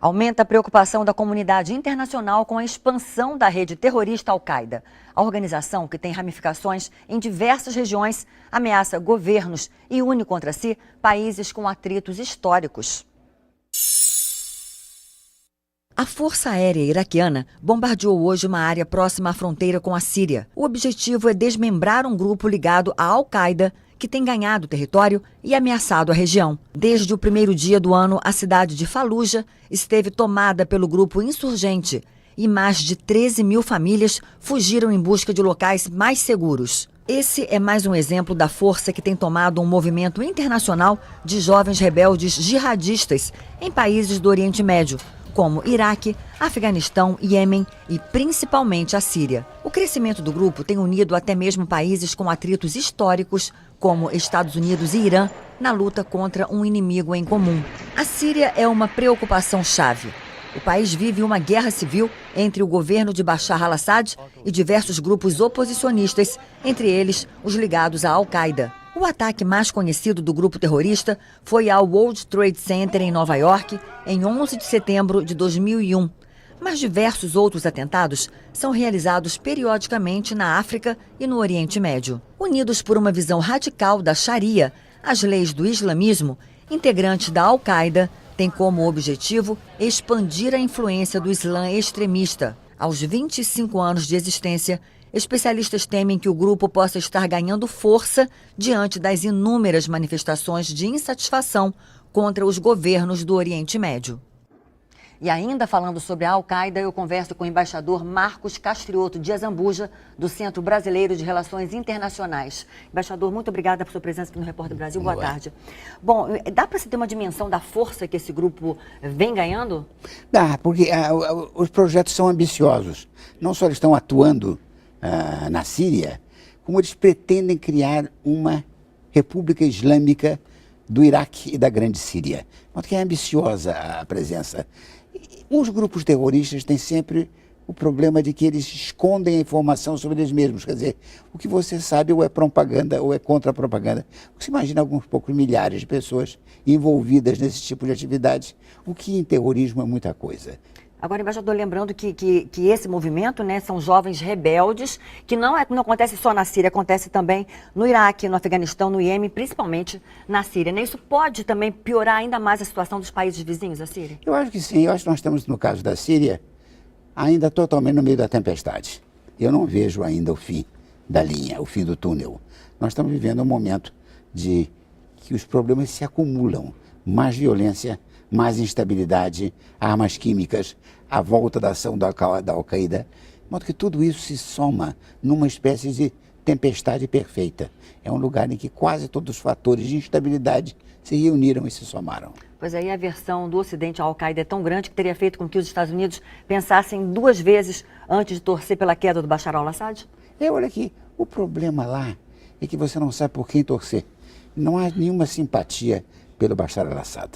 Aumenta a preocupação da comunidade internacional com a expansão da rede terrorista Al-Qaeda. A organização, que tem ramificações em diversas regiões, ameaça governos e une contra si países com atritos históricos. A Força Aérea Iraquiana bombardeou hoje uma área próxima à fronteira com a Síria. O objetivo é desmembrar um grupo ligado à Al-Qaeda, que tem ganhado território e ameaçado a região. Desde o primeiro dia do ano, a cidade de Fallujah esteve tomada pelo grupo insurgente e mais de 13 mil famílias fugiram em busca de locais mais seguros. Esse é mais um exemplo da força que tem tomado um movimento internacional de jovens rebeldes jihadistas em países do Oriente Médio, como Iraque, Afeganistão, Iêmen e principalmente a Síria. O crescimento do grupo tem unido até mesmo países com atritos históricos, como Estados Unidos e Irã, na luta contra um inimigo em comum. A Síria é uma preocupação chave. O país vive uma guerra civil entre o governo de Bashar al-Assad e diversos grupos oposicionistas, entre eles os ligados à Al-Qaeda. O ataque mais conhecido do grupo terrorista foi ao World Trade Center em Nova York, em 11 de setembro de 2001. Mas diversos outros atentados são realizados periodicamente na África e no Oriente Médio. Unidos por uma visão radical da Sharia, as leis do islamismo, integrantes da Al-Qaeda têm como objetivo expandir a influência do Islã extremista. Aos 25 anos de existência, especialistas temem que o grupo possa estar ganhando força diante das inúmeras manifestações de insatisfação contra os governos do Oriente Médio. E ainda falando sobre a Al-Qaeda, eu converso com o embaixador Marcos Castrioto de Azambuja, do Centro Brasileiro de Relações Internacionais. Embaixador, muito obrigada por sua presença aqui no Repórter Brasil. Boa tarde. Bom, dá para se ter uma dimensão da força que esse grupo vem ganhando? Dá, porque os projetos são ambiciosos. Não só eles estão atuando na Síria, como eles pretendem criar uma república islâmica do Iraque e da Grande Síria. Porque é ambiciosa a presença. Os grupos terroristas têm sempre o problema de que eles escondem a informação sobre eles mesmos. Quer dizer, o que você sabe ou é propaganda ou é contra-propaganda. Você imagina alguns poucos milhares de pessoas envolvidas nesse tipo de atividade, o que em terrorismo é muita coisa. Agora, embaixador, lembrando que esse movimento, né, são jovens rebeldes, que não acontece só na Síria, acontece também no Iraque, no Afeganistão, no Iêmen, principalmente na Síria, né? Isso pode também piorar ainda mais a situação dos países vizinhos da Síria? Eu acho que sim. Eu acho que nós estamos, no caso da Síria, ainda totalmente no meio da tempestade. Eu não vejo ainda o fim da linha, o fim do túnel. Nós estamos vivendo um momento de que os problemas se acumulam. Mais violência, mais instabilidade, armas químicas, a volta da ação da Al-Qaeda, de modo que tudo isso se soma numa espécie de tempestade perfeita. É um lugar em que quase todos os fatores de instabilidade se reuniram e se somaram. Pois aí a aversão do Ocidente à Al-Qaeda é tão grande que teria feito com que os Estados Unidos pensassem duas vezes antes de torcer pela queda do Bashar al-Assad? Olha aqui, o problema lá é que você não sabe por quem torcer. Não há nenhuma simpatia pelo Bashar al-Assad.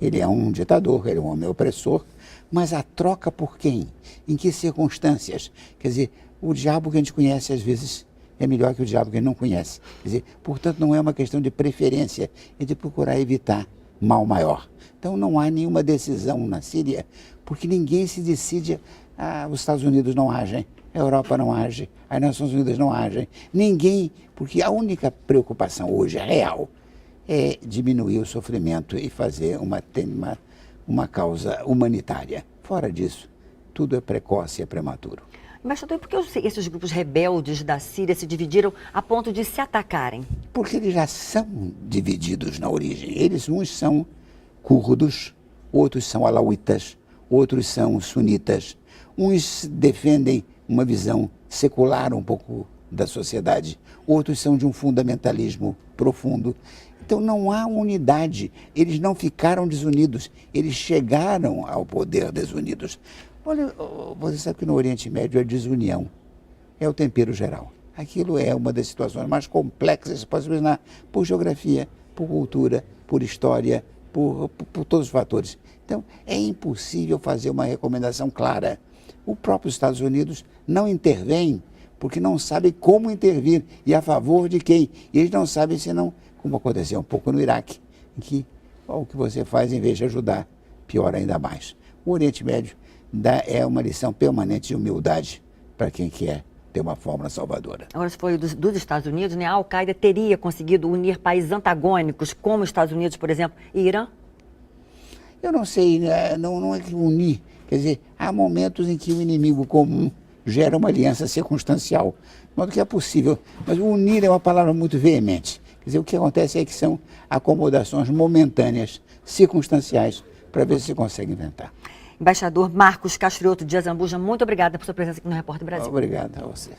Ele é um ditador, ele é um homem opressor, mas a troca por quem? Em que circunstâncias? Quer dizer, o diabo que a gente conhece às vezes é melhor que o diabo que a gente não conhece. Quer dizer, portanto, não é uma questão de preferência, é de procurar evitar mal maior. Então não há nenhuma decisão na Síria, porque ninguém se decide, os Estados Unidos não agem, a Europa não age, as Nações Unidas não agem, ninguém, porque a única preocupação hoje real é diminuir o sofrimento e fazer uma causa humanitária. Fora disso, tudo é precoce e é prematuro. Embaixador, por que esses grupos rebeldes da Síria se dividiram a ponto de se atacarem? Porque eles já são divididos na origem. Uns são curdos, outros são alauítas, outros são sunitas. Uns defendem uma visão secular um pouco da sociedade, outros são de um fundamentalismo profundo. Então não há unidade, eles não ficaram desunidos, eles chegaram ao poder desunidos. Olha, você sabe que no Oriente Médio a desunião é o tempero geral. Aquilo é uma das situações mais complexas, você pode imaginar, por geografia, por cultura, por história, por todos os fatores. Então é impossível fazer uma recomendação clara. O próprio Estados Unidos não intervém porque não sabe como intervir e a favor de quem. E eles não sabem se não, como aconteceu um pouco no Iraque, em que o que você faz, em vez de ajudar, piora ainda mais. O Oriente Médio é uma lição permanente de humildade para quem quer ter uma fórmula salvadora. Agora, se foi dos Estados Unidos, né? A Al-Qaeda teria conseguido unir países antagônicos, como os Estados Unidos, por exemplo, e Irã? Eu não sei, né? Não é que unir. Quer dizer, há momentos em que o inimigo comum gera uma aliança circunstancial, de modo que é possível. Mas unir é uma palavra muito veemente. Quer dizer, o que acontece é que são acomodações momentâneas, circunstanciais, para ver se se consegue inventar. Embaixador Marcos Castrioto de Azambuja, muito obrigada por sua presença aqui no Repórter Brasil. Obrigado a você.